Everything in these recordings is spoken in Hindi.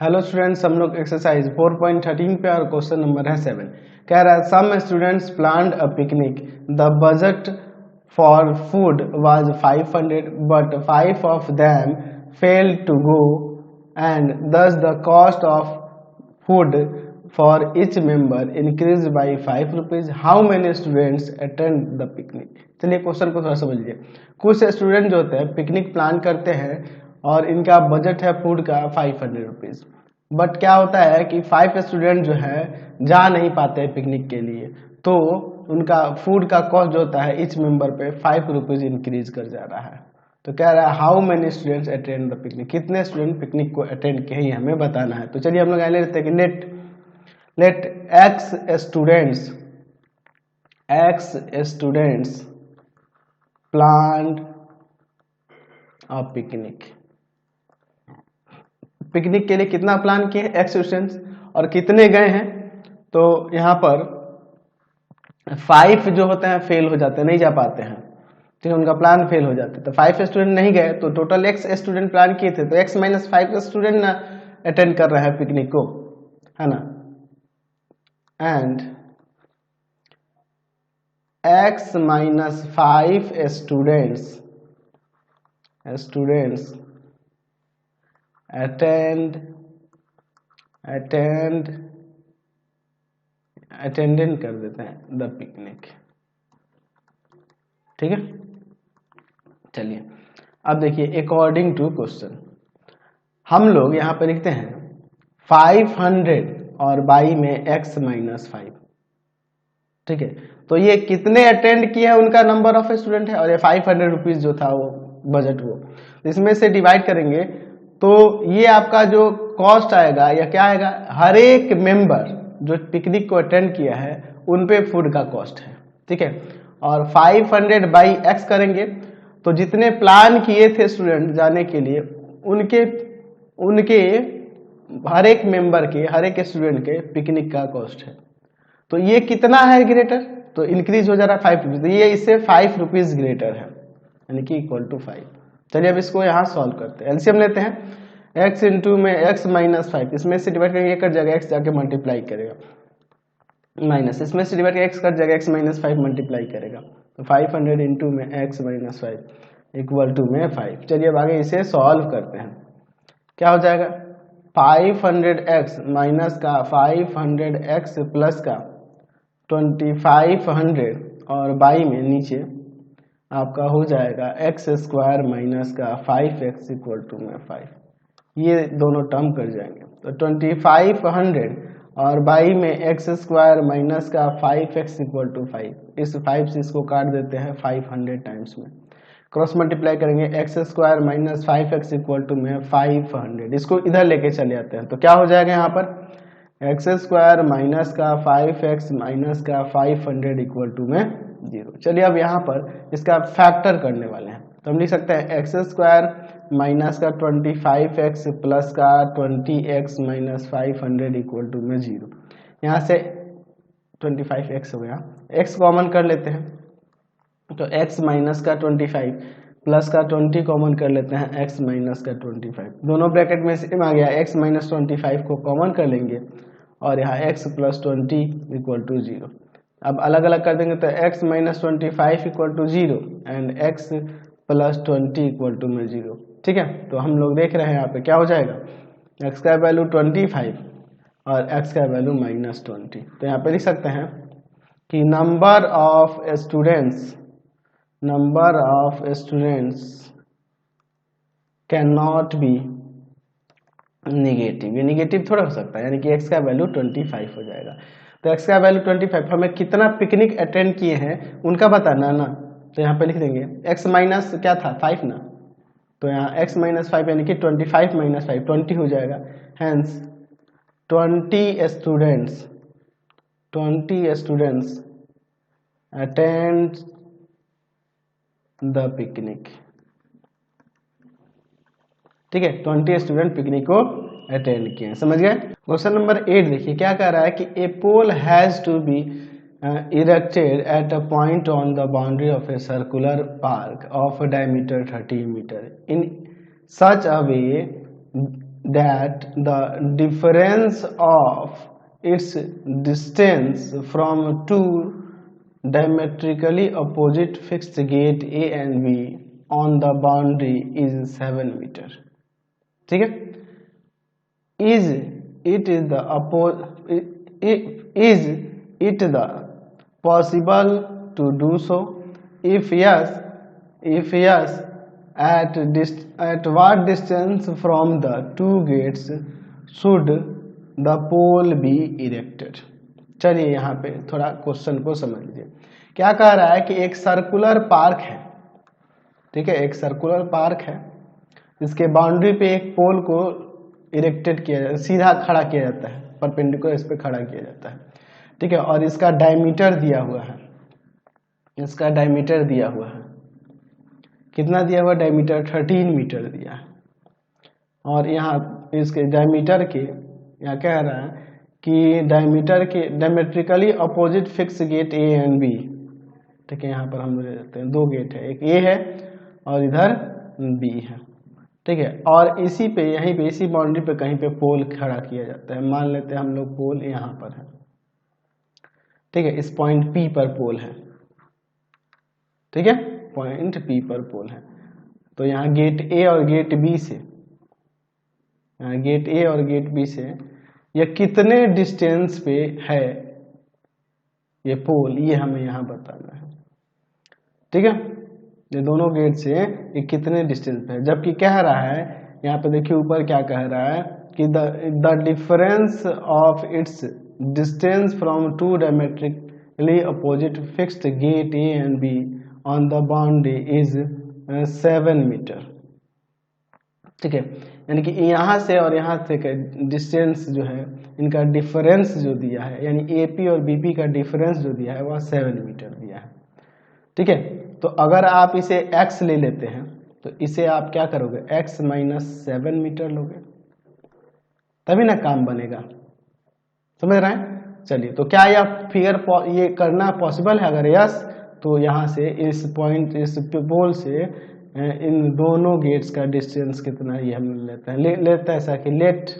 हेलो स्टूडेंट्स, हम लोग एक्सरसाइज 4.13 पे और क्वेश्चन नंबर है 7। कह रहा है some students planned a picnic, the budget for food was 500 but 5 of them failed to go and thus the cost of food for each member increase by 5 rupees. How many students attend the picnic. चलिए क्वेश्चन को थोड़ा समझ लीजिए। कुछ स्टूडेंट जो होते हैं पिकनिक प्लान करते हैं और इनका बजट है फूड का 500 रुपीज। बट क्या होता है कि 5 स्टूडेंट जो है जा नहीं पाते हैं पिकनिक के लिए, तो उनका फूड का कॉस्ट जो होता है ईच मेंबर पे 5 रुपीज इंक्रीज कर जा रहा है। तो कह रहा है how many students attend the picnic, कितने स्टूडेंट पिकनिक को अटेंड किए ये हमें बताना है। तो चलिए हम लोग ले लेते हैं कि late x students planned a picnic. Picnic के लिए कितना प्लान किए एक्स स्टूडेंट्स और कितने गए हैं। तो यहाँ पर 5 जो होते हैं फेल हो जाते हैं, नहीं जा पाते हैं, ठीक है, उनका प्लान फेल हो जाता है। तो 5 स्टूडेंट नहीं गए तो टोटल एक्स स्टूडेंट प्लान किए थे, तो एक्स माइनस 5 स्टूडेंट ना अटेंड कर रहे हैं पिकनिक को, है ना। And x minus 5 students attendant कर देते हैं द पिकनिक, ठीक है। चलिए अब देखिए अकॉर्डिंग टू क्वेश्चन हम लोग यहाँ पे लिखते हैं 500 और बाई में x माइनस 5, ठीक है। तो ये कितने अटेंड किए हैं उनका नंबर ऑफ स्टूडेंट है, और ये 500 रुपीज जो था वो बजट, वो इसमें से डिवाइड करेंगे तो ये आपका जो कॉस्ट आएगा या क्या आएगा, हर एक मेंबर जो पिकनिक को अटेंड किया है उन पे फूड का कॉस्ट है, ठीक है। और 500 बाई एक्स करेंगे तो जितने प्लान किए थे स्टूडेंट जाने के लिए उनके हर एक मेंबर के, हर एक स्टूडेंट के पिकनिक का कॉस्ट है। तो ये कितना है ग्रेटर, तो इंक्रीज हो जा रहा है 5 रुपीज, तो ये इससे 5 रुपीज ग्रेटर है, यानी कि इक्वल टू 5। चलिए अब इसको यहाँ सॉल्व करते हैं। एलसीएम लेते हैं, x इंटू में x माइनस 5, इसमें से डिवाइड करेंगे कट जाएगा, x जाके मल्टीप्लाई करेगा, माइनस इसमें से डिवाइड x कट जाएगा, x माइनस 5 मल्टीप्लाई करेगा, तो 500 इंटू में x माइनस 5 इक्वल टू में 5। चलिए अब आगे इसे सॉल्व करते हैं। क्या हो जाएगा, 500x माइनस का 500x प्लस का 2500 और बाई में नीचे आपका हो जाएगा x स्क्वायर माइनस का 5x इक्वल टू में 5। ये दोनों टर्म कर जाएंगे तो 2500 और बाई में x स्क्वायर माइनस का 5x इक्वल टू 5। इस 5 से इसको काट देते हैं 500 टाइम्स में, क्रॉस मल्टीप्लाई करेंगे x square minus 5x equal to में 500, इसको इधर लेके चले जाते हैं तो क्या हो जाएगा यहाँ पर x स्क्वायर माइनस का 5x माइनस का 500 इक्वल टू में 0। चलिए अब यहाँ पर इसका फैक्टर करने वाले हैं, तो हम लिख सकते हैं एक्स स्क्वायर माइनस का 25x प्लस का 20x माइनस 500 इक्वल टू में 0। यहाँ से 25x हो गया, x कॉमन कर लेते हैं तो x माइनस का 25 प्लस का 20 कॉमन कर लेते हैं, x माइनस का 25, दोनों ब्रैकेट में सेम आ गया, x माइनस 25 को कॉमन कर लेंगे और यहाँ x प्लस 20 इक्वल टू 0। अब अलग अलग कर देंगे तो x minus 25 equal to 0 and x plus 20 equal to में 0, ठीक है। तो हम लोग देख रहे हैं यहाँ पे क्या हो जाएगा, x का वैल्यू 25 और x का वैल्यू माइनस 20। तो यहाँ पे लिख सकते हैं कि number of students can not be negative, ये निगेटिव थोड़ा हो सकता है, यानी कि x का वैल्यू 25 हो जाएगा। तो x का वैल्यू 25, हमें कितना पिकनिक अटेंड किए हैं उनका बताना ना, तो यहाँ पे लिख देंगे x माइनस क्या था 5 ना, तो यहाँ x माइनस 5 यानी कि 25 माइनस 5 20 हो जाएगा। Hence 20 students attend the picnic, ठीक है, 20 स्टूडेंट पिकनिक को अटेंड किए हैं, समझ गए। क्वेश्चन नंबर 8 देखिए क्या कह रहा है कि a pole has to be erected at a point on the boundary of a circular park of a diameter 30 meter in such a way that the difference of its distance from two diametrically opposite fixed gate A and B on the boundary is 7 meter. ठीक है, is it the possible to do so? If yes, at what distance from the two gates should the pole be erected? चलिए यहाँ पे थोड़ा क्वेश्चन को समझ लीजिए। क्या कह रहा है कि एक सर्कुलर पार्क है, ठीक है, एक सर्कुलर पार्क है जिसके बाउंड्री पे एक पोल को इरेक्टेड किया, सीधा खड़ा किया जाता है, परपेंडिकुलर इस पे खड़ा किया जाता है, ठीक है, और इसका डायमीटर दिया हुआ है, इसका डायमीटर दिया हुआ है, कितना दिया हुआ डायमीटर 13 मीटर दिया है। और यहाँ इसके डायमीटर के यहाँ कह रहा है कि डायमीटर के diametrically opposite fix gate A and B, ठीक है, यहाँ पर हम ले लेते हैं दो गेट है, एक ए है और इधर बी है, ठीक है, और इसी पे यहीं पे इसी बाउंड्री पे कहीं पे पोल खड़ा किया जाता है। मान लेते हैं हम लोग पोल यहाँ पर है, ठीक है, इस पॉइंट पी पर पोल है, ठीक है, पॉइंट पी पर पोल है। तो यहाँ गेट ए और गेट बी से, गेट ए और गेट बी से यह कितने डिस्टेंस पे है ये पोल, ये हमें यहाँ बताना है, ठीक है, ये दोनों गेट से ये कितने डिस्टेंस पे है। जबकि कह रहा है यहाँ पे देखिए ऊपर क्या कह रहा है कि the difference of its distance from two diametrically opposite fixed gate A and B on the boundary is 7 metre, ठीक है, यानी कि यहाँ से और यहाँ से का डिस्टेंस जो है, इनका डिफरेंस जो दिया है, यानी एपी और बीपी का डिफरेंस जो दिया है वह 7 मीटर दिया है, ठीक है। तो अगर आप इसे x ले लेते हैं तो इसे आप क्या करोगे, x माइनस 7 मीटर लोगे, तभी ना काम बनेगा, समझ रहे हैं। चलिए, तो क्या यह फिगर ये करना पॉसिबल है? अगर यस, तो यहाँ से इस पॉइंट, इस पोल से इन दोनों गेट्स का डिस्टेंस कितना है ये हम लेते हैं, लेते हैं ऐसा कि let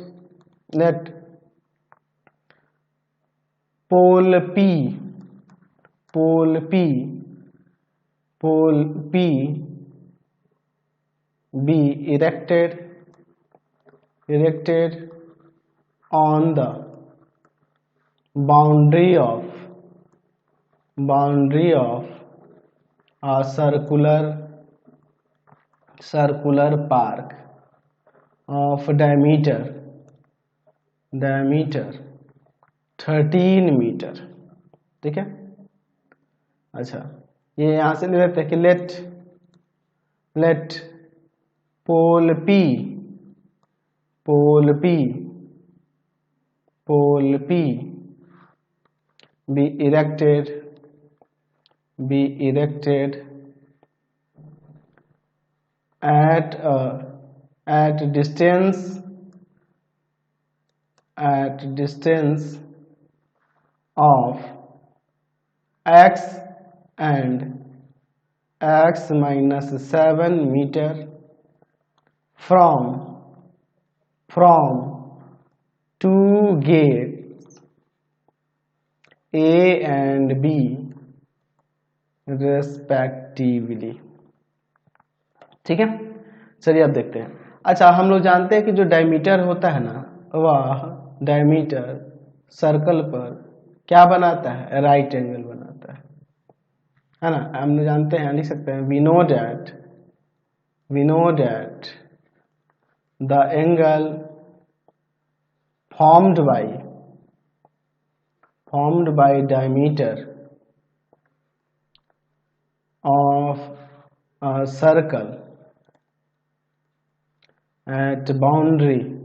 pole P be erected on the boundary of a circular park of diameter 13 metre, ठीक है। अच्छा, ये यहाँ से ले लेते हैं कि let pole P be erected at distance of x and x minus 7 meter from two gates A and B respectively, ठीक है। चलिए अब देखते हैं। अच्छा, हम लोग जानते हैं कि जो डायमीटर होता है ना, वह डायमीटर सर्कल पर क्या बनाता है, राइट एंगल बनाता है ना। हम लोग जानते हैं, लिख सकते हैं we know that the angle formed by diameter of a circle at boundary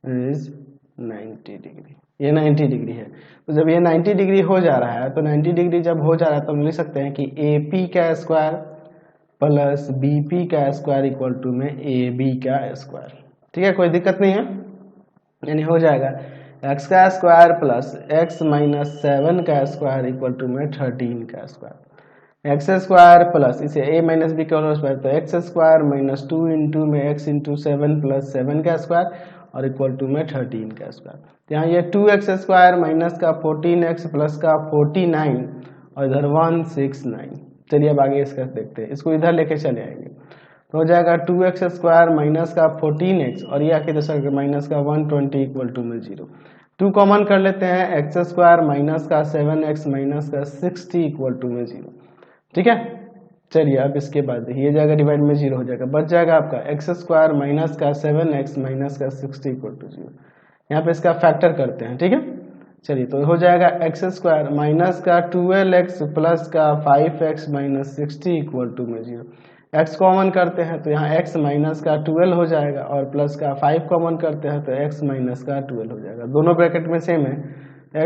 is 90 degree, ये 90 डिग्री है। तो जब ये 90 डिग्री हो जा रहा है, तो 90 डिग्री जब हो जा रहा है तो हम लिख सकते हैं कि AP का स्क्वायर प्लस BP का स्क्वायर इक्वल टू में AB का स्क्वायर, ठीक है, कोई दिक्कत नहीं है। यानी हो जाएगा x का स्क्वायर प्लस x माइनस 7 का स्क्वायर इक्वल टू में 13 का स्क्वायर। एक्स स्क्वायर प्लस इसे a माइनस बी का होल स्क्वायर, तो एक्स स्क्वायर माइनस 2 इंटू में x इंटू 7 प्लस 7 का स्क्वायर और इक्वल टू में 13 का स्क्वायर। तो यहाँ ये 2x स्क्वायर माइनस का 14x प्लस का 49 और इधर 169। चलिए अब आगे इसका देखते हैं, इसको इधर लेके चले आएंगे तो हो जाएगा 2x स्क्वायर माइनस का 14x और ये आके दूसरा माइनस का 120 इक्वल टू में 0। 2 कॉमन कर लेते हैं, एक्स स्क्वायर माइनस का 7x माइनस का 60 इक्वल टू में 0। ठीक है, चलिए अब इसके बाद ये जाएगा डिवाइड में 0 हो जाएगा, बच जाएगा आपका एक्स स्क्वायर माइनस का 7x माइनस का 60 इक्वल टू 0। यहाँ पे इसका फैक्टर करते हैं। ठीक है, चलिए तो हो जाएगा एक्स स्क्वायर माइनस का 12x प्लस का 5x माइनस 60 इक्वल टू में 0। x कॉमन करते हैं तो यहाँ x माइनस का 12 हो जाएगा और प्लस का 5 कॉमन करते हैं तो x माइनस का 12 हो जाएगा। दोनों ब्रैकेट में सेम है,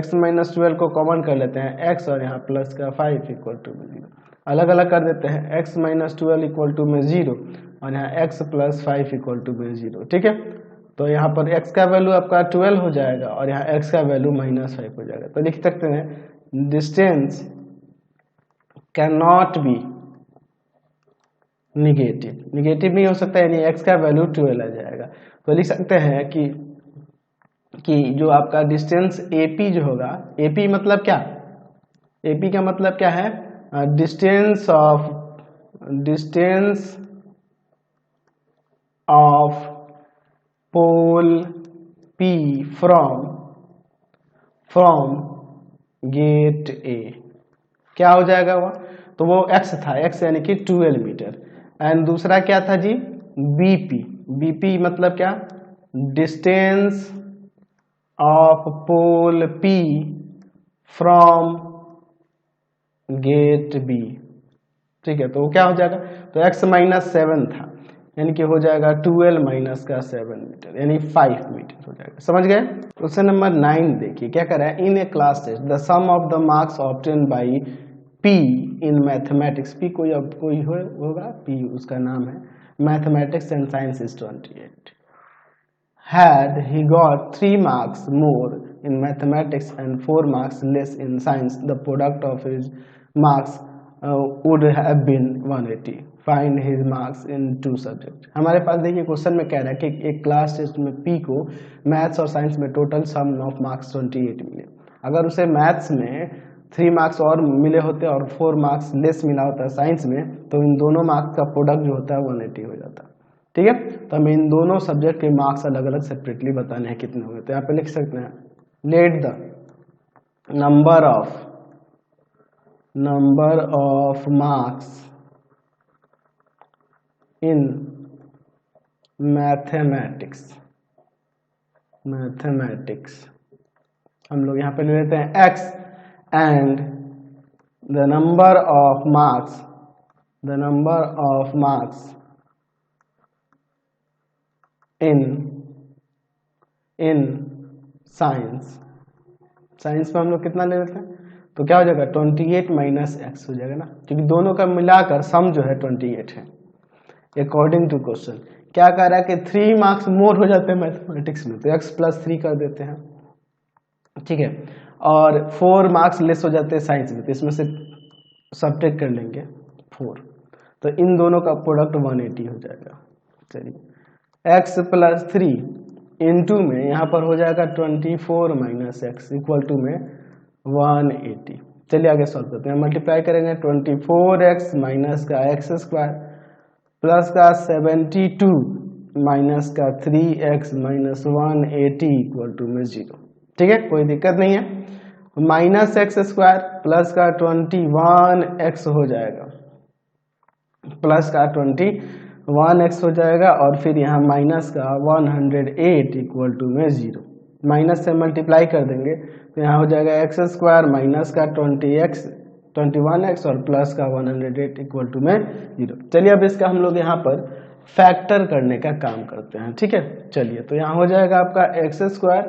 x माइनस 12 को कॉमन कर लेते हैं x और यहाँ प्लस का 5 इक्वल टू में 0। अलग अलग कर देते हैं, x माइनस 12 इक्वल टू में 0 और यहाँ x प्लस 5 इक्वल टू में 0। ठीक है, तो यहाँ पर x का वैल्यू आपका 12 हो जाएगा और यहाँ x का वैल्यू माइनस 5 हो जाएगा। तो लिख सकते हैं distance can not be negative, negative नहीं हो सकता, यानी x का वैल्यू 12 आ जाएगा। तो लिख सकते हैं कि जो आपका डिस्टेंस AP जो होगा, AP मतलब क्या, AP का मतलब क्या है, distance of pole P from gate A क्या हो जाएगा वह, तो वो x था, x यानी कि 12 मीटर। एंड दूसरा क्या था जी, BP मतलब क्या, distance of pole P from gate B। ठीक है, तो वो क्या हो जाएगा, तो x माइनस 7 था यानी कि हो जाएगा 12 माइनस का 7 मीटर यानी 5 मीटर हो जाएगा। समझ गए। क्वेश्चन नंबर 9 देखिए क्या कर रहा है, in a class test the sum of the marks obtain by P in mathematics, P कोई होगा, P उसका नाम है, mathematics and science is 28। Had he got 3 marks more in mathematics and 4 marks less in science, the product of his marks would have been 180. Find his marks in 2 subjects. हमारे पास देखिए क्वेश्चन में कह रहा है कि एक क्लास टेस्ट में P को मैथ्स और साइंस में टोटल सम ऑफ मार्क्स 28 मिले। अगर उसे मैथ्स में 3 मार्क्स और मिले होते और 4 मार्क्स लेस मिला होता साइंस में, तो इन दोनों मार्क्स का प्रोडक्ट जो होता है 180 हो जाता। ठीक है, तो हमें इन दोनों सब्जेक्ट के मार्क्स अलग अलग सेपरेटली बताने हैं कितने हुए। तो यहाँ पे लिख सकते हैं, let the number of marks in mathematics हम लोग यहाँ पे ले लेते हैं x and the number of marks in science में हम लोग कितना ले लेते हैं, तो क्या हो जाएगा 28 माइनस एक्स हो जाएगा ना, क्योंकि दोनों का मिलाकर सम जो है 28 है। अकॉर्डिंग टू क्वेश्चन क्या कह रहा है कि 3 मार्क्स मोर हो जाते हैं मैथमेटिक्स में, तो x प्लस 3 कर देते हैं। ठीक है, और 4 मार्क्स लेस हो जाते हैं साइंस में, तो इसमें से सब्ट्रैक्ट कर लेंगे 4, तो इन दोनों का प्रोडक्ट 180 हो जाएगा। चलिए x प्लस 3 इंटू में यहाँ पर हो जाएगा 24 माइनस एक्स इक्वल टू में 180। चलिए आगे सॉल्व करते हैं, मल्टीप्लाई करेंगे 24x माइनस का एक्स स्क्वायर प्लस का 72 माइनस का 3x माइनस 180 इक्वल टू में 0। ठीक है, कोई दिक्कत नहीं है। माइनस एक्स स्क्वायर प्लस का 21x हो जाएगा, प्लस का 21x हो जाएगा और फिर यहाँ माइनस का 108 इक्वल टू में 0। माइनस से मल्टीप्लाई कर देंगे तो यहाँ हो जाएगा एक्स स्क्वायर माइनस का 21x और प्लस का 108 इक्वल टू में 0। चलिए अब इसका हम लोग यहाँ पर फैक्टर करने का काम करते हैं। ठीक है, चलिए तो यहाँ हो जाएगा आपका एक्स स्क्वायर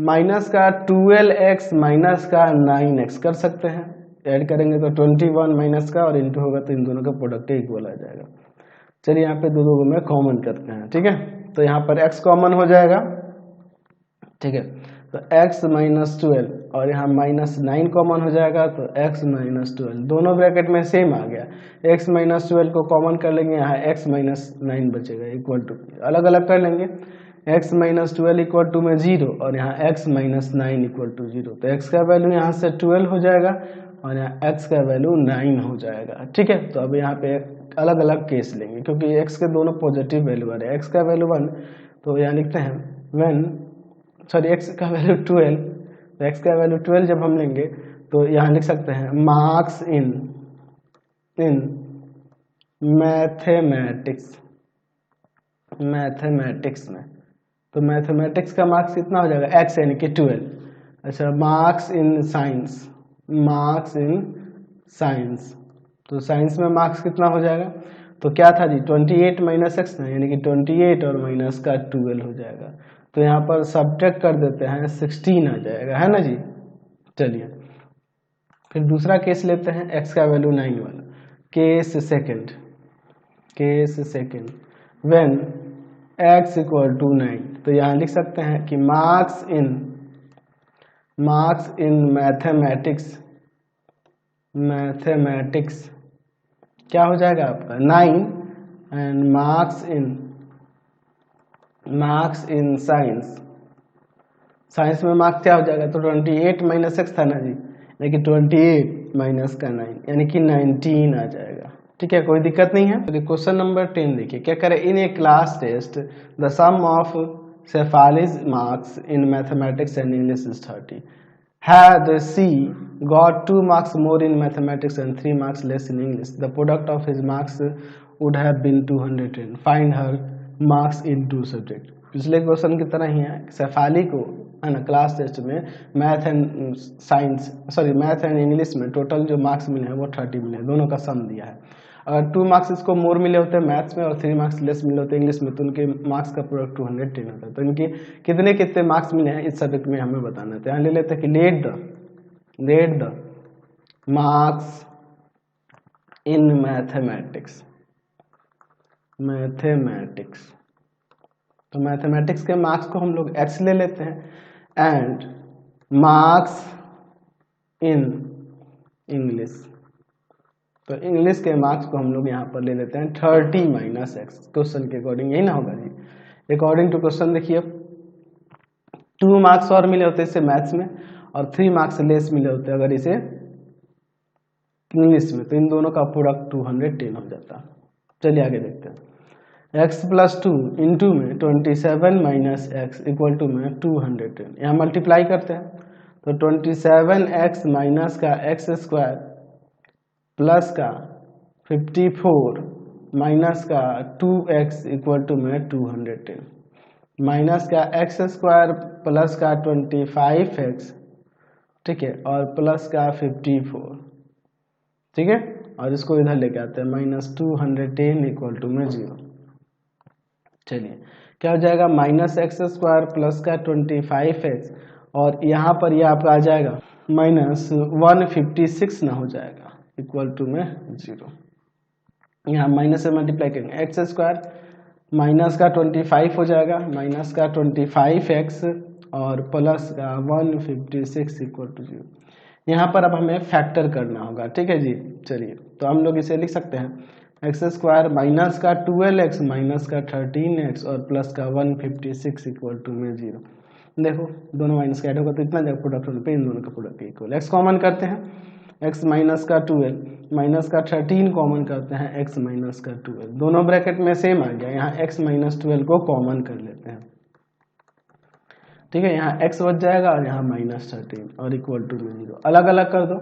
माइनस का 12x माइनस का 9x कर सकते हैं, ऐड करेंगे तो 21 माइनस का और इंटू होगा तो इन दोनों का प्रोडक्ट इक्वल आ जाएगा। चलिए यहाँ पे दो को में कॉमन करते हैं। ठीक है, तो यहाँ पर x कॉमन हो जाएगा। ठीक है, तो x माइनस 12 और यहाँ माइनस 9 कॉमन हो जाएगा, तो x माइनस 12 दोनों ब्रैकेट में सेम आ गया। x माइनस 12 को कॉमन कर लेंगे, यहाँ x माइनस 9 बचेगा इक्वल टू, अलग अलग कर लेंगे, x माइनस 12 इक्वल टू में 0 और यहाँ x माइनस 9 इक्वल टू 0। तो x का वैल्यू यहाँ से 12 हो जाएगा और यहाँ x का वैल्यू 9 हो जाएगा। ठीक है, तो अब यहाँ पे अलग अलग केस लेंगे क्योंकि x के दोनों पॉजिटिव वैल्यू आ रहे हैं। x का वैल्यू 1, तो यहाँ लिखते हैं x का वैल्यू 12, तो x का वैल्यू 12 जब हम लेंगे तो यहाँ लिख सकते हैं मार्क्स इन मैथमेटिक्स में, तो मैथमेटिक्स का मार्क्स कितना हो जाएगा x यानी कि 12। अच्छा, मार्क्स इन साइंस, तो साइंस में मार्क्स कितना हो जाएगा, तो क्या था जी 28 माइनस एक्स ना, यानी कि 28 और माइनस का 12 हो जाएगा। तो यहाँ पर सब्ट्रैक्ट कर देते हैं 16 आ जाएगा, है ना जी। चलिए फिर दूसरा केस लेते हैं, x का वैल्यू 9 वाला। Case second when x equal to 9, तो यहाँ लिख सकते हैं कि मार्क्स इन मैथमेटिक्स क्या हो जाएगा आपका 9 एंड मार्क्स इन साइंस में मार्क्स क्या हो जाएगा, तो 28 माइनस एक्स था ना जी, यानी कि 28 माइनस का 9 यानी कि 19 आ जाएगा। ठीक है, कोई दिक्कत नहीं है। तो क्वेश्चन नंबर 10 देखिए क्या करे, in a class test the sum of Cephali's marks in mathematics and English is 30. Had C got 2 marks more in mathematics and 3 marks less in English, the product of his marks would have been 210. Find her marks in 2 subjects. पिछले क्वेश्चन की तरह ही है, सेफाली को है ना क्लास टेस्ट में मैथ एंड इंग्लिश में टोटल जो मार्क्स मिले हैं वो 30 मिले हैं, दोनों का सम दिया है। अगर 2 मार्क्स इसको मोर मिले होते हैं मैथ्स में और 3 मार्क्स लेस मिले होते हैं इंग्लिश में, तो उनके मार्क्स का प्रोडक्ट 210 होता है। तो इनके कितने मार्क्स मिले हैं इस सब्जेक्ट में हमें बताना है। तो यहाँ ले लेते हैं कि let the marks in mathematics, तो मैथमेटिक्स के मार्क्स को हम लोग x ले लेते हैं, एंड मार्क्स इन इंग्लिश, तो इंग्लिश के मार्क्स को हम लोग यहाँ पर ले लेते हैं 30 माइनस एक्स। क्वेश्चन के अकॉर्डिंग यही ना होगा जी। अकॉर्डिंग टू क्वेश्चन देखिए 2 मार्क्स और मिले होते इसे मैथ्स में और 3 मार्क्स लेस मिले होते अगर इसे इंग्लिश में, तो इन दोनों का प्रोडक्ट 210 हो जाता। चलिए आगे देखते हैं, x प्लस 2 इंटू में 27 माइनस एक्स इक्वल टू में 210, यहाँ मल्टीप्लाई करते हैं तो 27x माइनस का एक्स स्क्वायर प्लस का 54 माइनस का 2x इक्वल टू में 210, माइनस का एक्स स्क्वायर प्लस का 25x, ठीक है, और प्लस का 54, ठीक है, और इसको इधर लेके आते हैं माइनस 210 इक्वल टू में 0। चलिए क्या हो जाएगा, माइनस एक्स स्क्वायर प्लस का 25x और यहाँ पर ये आपका आ जाएगा माइनस 156 ना हो जाएगा इक्वल टू में 0। यहाँ माइनस से मल्टीप्लाई करेंगे, एक्स स्क्वायर माइनस का 25 हो जाएगा, माइनस का 25x और प्लस का 156 इक्वल टू 0। यहाँ पर अब हमें फैक्टर करना होगा, ठीक है जी। चलिए तो हम लोग इसे लिख सकते हैं एक्स स्क्वायर माइनस का 12x माइनस का 13x और प्लस का 156 इक्वल टू में 0। देखो दोनों माइनस का ऐड होगा तो इतना जब प्रोडक्ट होने पे इन दोनों का प्रोडक्ट इक्वल, x कॉमन करते हैं, x माइनस का 12 माइनस का 13 कॉमन करते हैं, x माइनस का 12 दोनों ब्रैकेट में सेम आ गया, यहाँ x माइनस 12 को कॉमन कर लेते हैं, ठीक है, यहाँ x बच जाएगा और यहाँ माइनस 13 और इक्वल टू में 0, अलग अलग कर दो,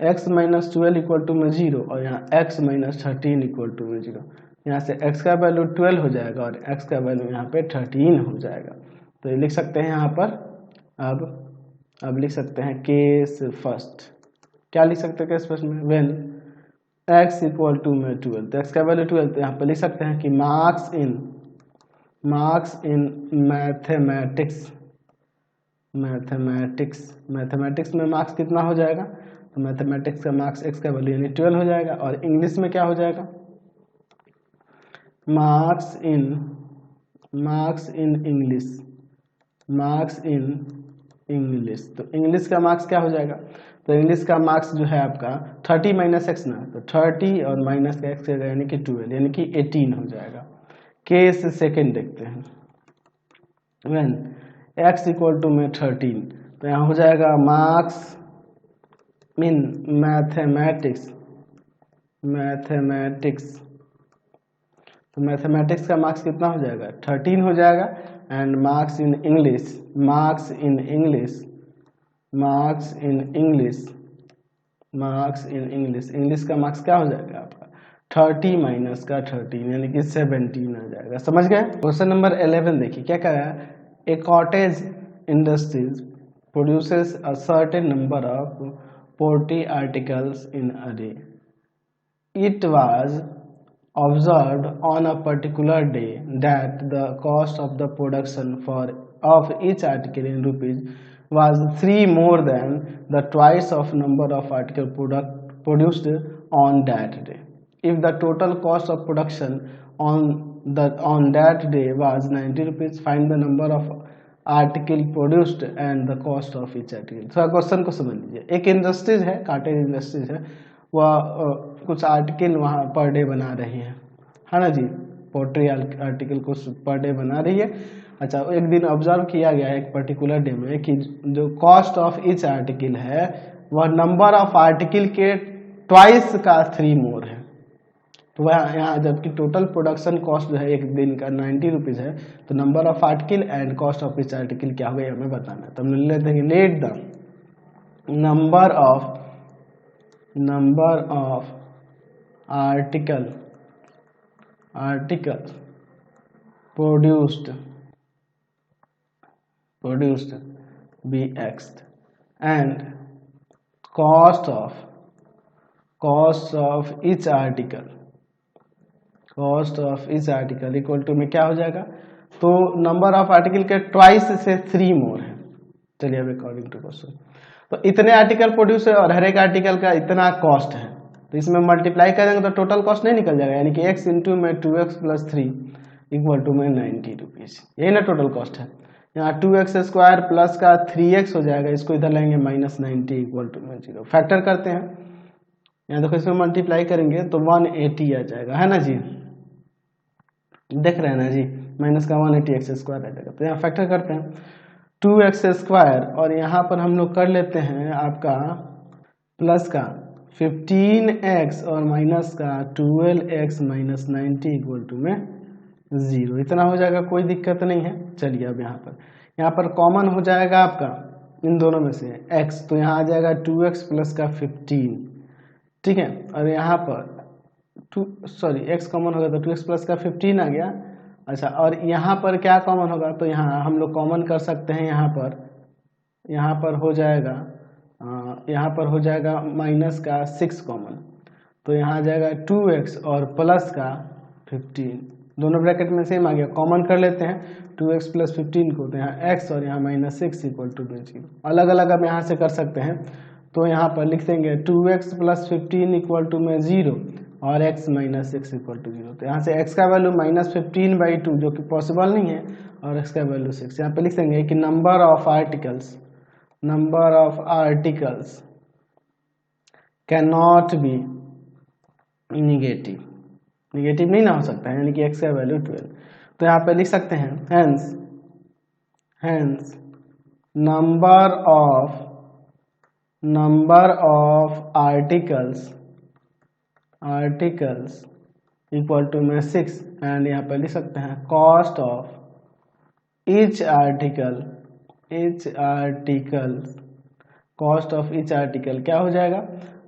x माइनस 12 इक्वल टू में 0 और यहाँ x माइनस 13 इक्वल टू में 0। यहाँ से x का वैल्यू 12 हो जाएगा और x का वैल्यू यहाँ पे 13 हो जाएगा। तो ये लिख सकते हैं यहाँ पर, अब लिख सकते हैं केस फर्स्ट, क्या लिख सकते हैं केस फर्स्ट में, व्हेन x इक्वल टू में 12, तो x का वैल्यू 12, तो यहाँ पर लिख सकते हैं कि मार्क्स इन मैथमेटिक्स में मार्क्स कितना हो जाएगा, तो मैथमेटिक्स का मार्क्स x का वैल्यू यानी 12 हो जाएगा, और इंग्लिश में क्या हो जाएगा, मार्क्स इन इंग्लिश। तो इंग्लिश का मार्क्स क्या हो जाएगा, तो इंग्लिश का मार्क्स जो है आपका 30 माइनस एक्स ना, तो 30 और माइनस का एक्स यानी कि 12 यानी कि 18 हो जाएगा। केस सेकेंड देखते हैं, व्हेन एक्स इक्वल टू में 13, तो यहाँ हो जाएगा मार्क्स इन मैथमेटिक्स, तो मैथमेटिक्स का मार्क्स कितना हो जाएगा 13 हो जाएगा। And marks in English, English का मार्क्स क्या हो जाएगा आपका 30 माइनस का 13 यानी कि 17 आ जाएगा। समझ गए। क्वेश्चन नंबर 11 देखिए क्या कह रहा है, a cottage industries produces a certain number of poultry articles in a day. It was observed on a particular day that the cost of the production of each article in rupees was 3 more than the twice of number of article produced on that day. If the total cost of production on that day was 90 rupees, find the number of article produced and the cost of each article. थोड़ा क्वेश्चन को समझ लीजिए। एक इंडस्ट्रीज है, कॉटेज इंडस्ट्रीज है, वह कुछ आर्टिकल वहाँ पर डे बना रही है ना जी, पोल्ट्री आर्टिकल को पर डे बना रही है। अच्छा, एक दिन ऑब्जर्व किया गया है एक पर्टिकुलर डे में कि जो कॉस्ट ऑफ ईच आर्टिकल है वह नंबर ऑफ आर्टिकल के ट्वाइस का 3 मोर है। तो वह यहाँ जबकि टोटल प्रोडक्शन कॉस्ट जो है एक दिन का 90 रुपीज़ है, तो number of article and cost of each article क्या होगा हमें बताना है। तो हम ले लेते हैं let the number of article produced be x and cost of each article equal to में क्या हो जाएगा, तो नंबर ऑफ आर्टिकल के ट्वाइस से 3 मोर है। चलिए अब अकॉर्डिंग टू क्वेश्चन, तो इतने आर्टिकल प्रोड्यूस है और हर एक आर्टिकल का इतना कॉस्ट है, तो इसमें मल्टीप्लाई करेंगे तो टोटल कॉस्ट नहीं निकल जाएगा, यानी कि x इंटू में 2x प्लस 3 इक्वल टू में 90 रुपीज़, यही ना टोटल कॉस्ट है। यहाँ 2x स्क्वायर प्लस का 3x हो जाएगा, इसको इधर लेंगे माइनस 90 इक्वल टू में 0। फैक्टर करते हैं, यहाँ देखो इसमें मल्टीप्लाई करेंगे तो 180 आ जाएगा, है ना जी, देख रहे हैं ना जी, माइनस का 180 एक्स स्क्वायर आ जाएगा। तो यहाँ फैक्टर करते हैं 2x स्क्वायर और यहाँ पर हम लोग कर लेते हैं आपका प्लस का 15x और माइनस का 12x माइनस 90 इक्वल टू में 0, इतना हो जाएगा, कोई दिक्कत नहीं है। चलिए अब यहाँ पर कॉमन हो जाएगा आपका इन दोनों में से x, तो यहाँ आ जाएगा 2x प्लस का 15, ठीक है, और यहाँ पर x कॉमन होगा तो 2x प्लस का 15 आ गया। अच्छा, और यहाँ पर क्या कॉमन होगा, तो यहाँ हम लोग कॉमन कर सकते हैं, यहाँ पर हो जाएगा माइनस का 6 कॉमन, तो यहाँ आ जाएगा 2x और प्लस का 15, दोनों ब्रैकेट में सेम आ गया, कॉमन कर लेते हैं 2x प्लस 15 को, तो यहाँ x और यहाँ माइनस 6 इक्वल टू 0। अलग अलग अब यहाँ से कर सकते हैं, तो यहाँ पर लिख देंगे 2x प्लस 15 इक्वल टू में 0 और x माइनस 6 इक्वल टू 0। तो यहाँ से x का वैल्यू माइनस 15/2 जो कि पॉसिबल नहीं है, और x का वैल्यू 6। यहाँ पे लिख देंगे कि number of articles can not be negative नहीं ना हो सकता है, यानी कि x का वैल्यू 12। तो यहाँ पे लिख सकते हैं hence number of articles equal to में 6, एंड यहाँ पे लिख सकते हैं कॉस्ट ऑफ ईच आर्टिकल क्या हो जाएगा,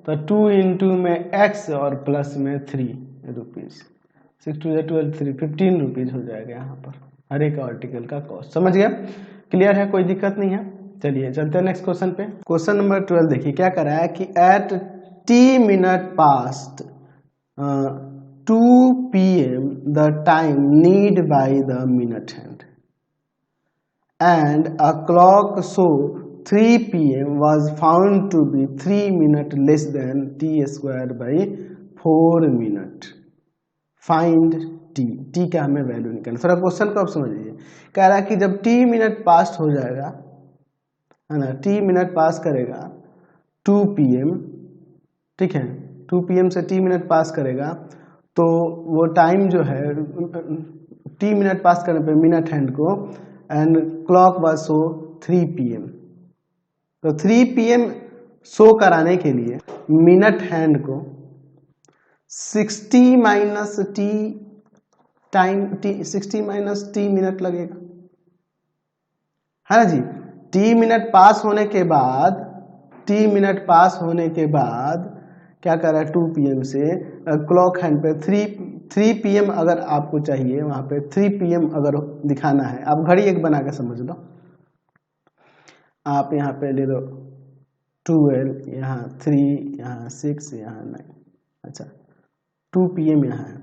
तो 2 इंटू में x और प्लस में 3 रुपीज़, 6 2 12 3 15 रुपीज़ हो जाएगा यहाँ पर हर एक आर्टिकल का कॉस्ट। समझ गया, क्लियर है, कोई दिक्कत नहीं है। चलिए चलते हैं नेक्स्ट क्वेश्चन पे। क्वेश्चन नंबर 12 देखिए क्या कर रहा है कि at t minute past 2 PM the time need by the minute hand and a clock show 3 PM was found to be 3 minutes less than t square by 4 minute। Find t का हमें वैल्यू निकालना। थोड़ा क्वेश्चन को आप समझ लीजिए, कह रहा है कि जब t मिनट पास्ट हो जाएगा है ना, t मिनट पास करेगा 2 PM, ठीक है, 2 PM से t मिनट पास करेगा तो वो टाइम जो है t मिनट पास करने पे मिनट हैंड को, and clock was show 3 PM। तो 3 PM शो कराने के लिए मिनट हैंड को 60 minus T time, 60 minus T minute लगेगा, है ना जी। टी मिनट पास होने के बाद, टी मिनट पास होने के बाद क्या कर रहा है, 2 PM से क्लॉक हैंड पे 3 PM अगर आपको चाहिए, वहां पे 3 PM अगर दिखाना है, आप घड़ी एक बना के समझ लो। आप यहाँ पे ले लो 12, यहाँ 3, यहाँ 6, यहाँ 9, अच्छा 2 PM यहाँ है।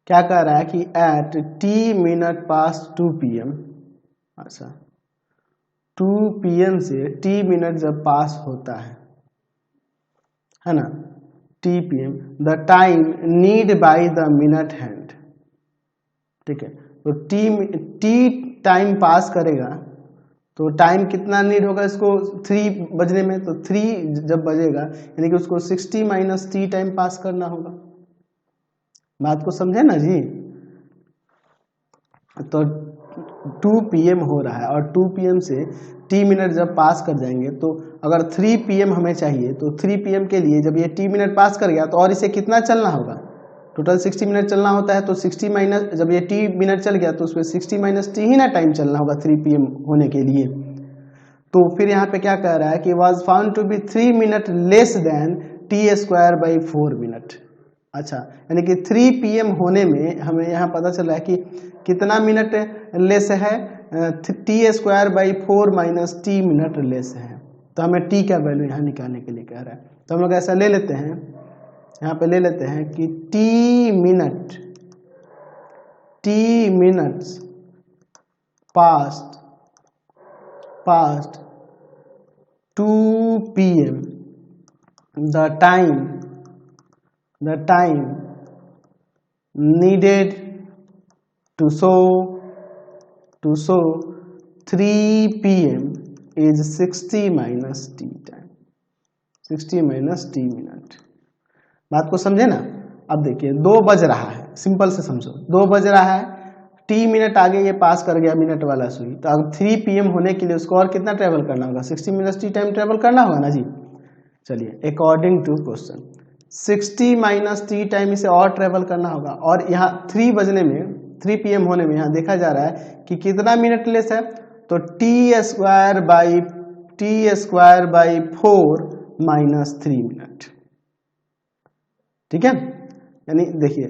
क्या कह रहा है कि at t minute pass 2 PM, अच्छा 2 PM से t मिनट जब पास होता है ना, t PM the time need by the minute hand, ठीक है। तो t टाइम पास करेगा तो टाइम कितना नीड होगा इसको 3 बजने में, तो 3 जब बजेगा यानी कि उसको 60 माइनस t टाइम पास करना होगा। बात को समझे ना जी। तो 2 PM हो रहा है और 2 PM से t मिनट जब पास कर जाएंगे, तो अगर 3 PM हमें चाहिए तो 3 PM के लिए जब ये t मिनट पास कर गया तो और इसे कितना चलना होगा, टोटल 60 मिनट चलना होता है। तो 60 माइनस, जब ये t मिनट चल गया तो उसमें 60 माइनस t ही ना टाइम चलना होगा 3 PM होने के लिए। तो फिर यहाँ पे क्या कह रहा है कि was found to be 3 minute less than t²/4 minute. अच्छा, यानी कि 3 PM होने में हमें यहाँ पता चल रहा है कि कितना मिनट लेस है, t²/4 minus t minute less है। तो हमें t का वैल्यू यहाँ निकालने के लिए कह रहा है। तो हम लोग ऐसा ले लेते हैं, यहाँ पे ले लेते हैं कि t minutes past 2 PM the time needed to show 3 PM is 60 minus t time, 60 minus t minute. बात को समझे ना। अब देखिए 2 बज रहा है, सिंपल से समझो, 2 बज रहा है, t मिनट आगे ये पास कर गया मिनट वाला सुई, तो अब 3 PM होने के लिए उसको और कितना ट्रेवल करना होगा, 60 मिनट t टाइम ट्रेवल करना होगा ना जी। चलिए according to question 60 minus t time इसे और ट्रेवल करना होगा, और यहाँ 3 बजने में, 3 PM होने में यहाँ देखा जा रहा है कि कितना मिनट लेस है, तो t²/4 माइनस 3 मिनट, ठीक है। यानी देखिए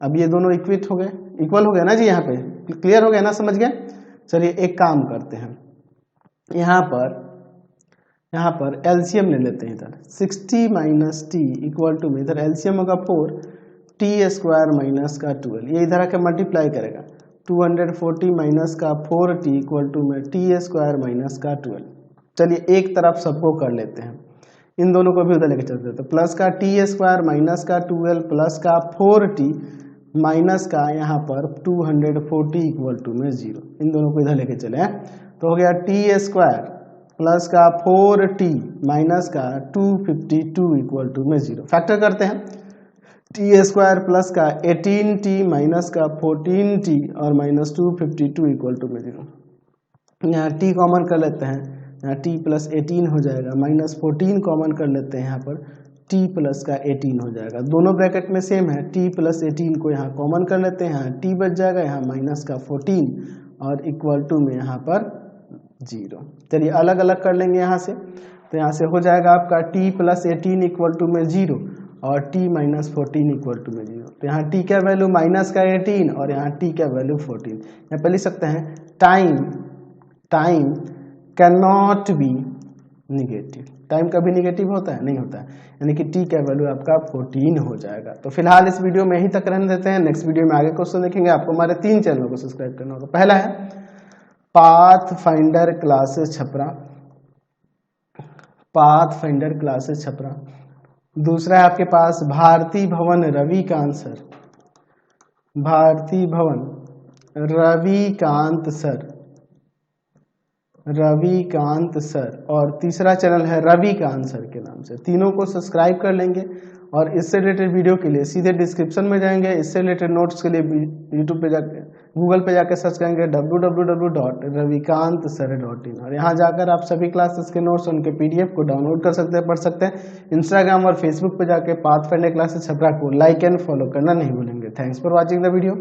अब ये दोनों इक्वल हो गए ना जी, यहाँ पे क्लियर हो गया ना, समझ गए। चलिए एक काम करते हैं, यहाँ पर एलसीएम ले लेते हैं। इधर 60 माइनस टी इक्वल टू में इधर एलसीएम होगा 4, t² माइनस का 12, ये इधर आके मल्टीप्लाई करेगा 240 माइनस का 4t इक्वल टू में t² माइनस का 12। चलिए एक तरफ सबको कर लेते हैं, इन दोनों को भी उधर लेके चलते हैं। तो प्लस का t² माइनस का 12 प्लस का 4t माइनस का यहाँ पर 240 इक्वल टू में 0, इन दोनों को इधर लेके चले हैं। तो हो गया t² प्लस का 4t माइनस का 252 इक्वल टू में 0। फैक्टर करते हैं, t² प्लस का 18t माइनस का 14t और माइनस 252 इक्वल टू में 0। यहाँ t कॉमन कर लेते हैं, यहाँ t प्लस 18 हो जाएगा, माइनस 14 कॉमन कर लेते हैं, यहाँ पर t प्लस का 18 हो जाएगा। दोनों ब्रैकेट में सेम है, t प्लस 18 को यहाँ कॉमन कर लेते हैं, यहाँ t बच जाएगा, यहाँ माइनस का 14 और इक्वल टू में यहाँ पर 0। चलिए अलग अलग कर लेंगे यहाँ से, तो यहाँ से हो जाएगा आपका t प्लस 18 इक्वल टू में 0 और t माइनस 14 इक्वल टू में 0। तो यहाँ t का वैल्यू माइनस का 18 और यहाँ t का वैल्यू 14। यहाँ पे लिख सकते हैं time can not be negative. Time कभी निगेटिव होता है, नहीं होता है, यानी कि t का वैल्यू आपका 14 हो जाएगा। तो फिलहाल इस वीडियो में यहीं तक रहने देते हैं, नेक्स्ट वीडियो में आगे क्वेश्चन देखेंगे। आपको हमारे 3 चैनलों को सब्सक्राइब करना होगा। पहला है पाथफाइंडर क्लासेस छपरा, दूसरा है आपके पास भारती भवन रविकांत सर, रविकांत सर, और तीसरा चैनल है रविकांत सर के नाम से। तीनों को सब्सक्राइब कर लेंगे और इससे रिलेटेड वीडियो के लिए सीधे डिस्क्रिप्शन में जाएंगे। इससे रिलेटेड नोट्स के लिए यूट्यूब पे जाकर, गूगल पे जाकर सर्च करेंगे www.ravikaantsir.in, और यहाँ जाकर आप सभी क्लासेस के नोट्स, उनके PDF को डाउनलोड कर सकते हैं, पढ़ सकते हैं। इंस्टाग्राम और फेसबुक पे जाकर पाथफाइंडर क्लासेस छपरा को लाइक एंड फॉलो करना नहीं भूलेंगे। Thanks for watching the video.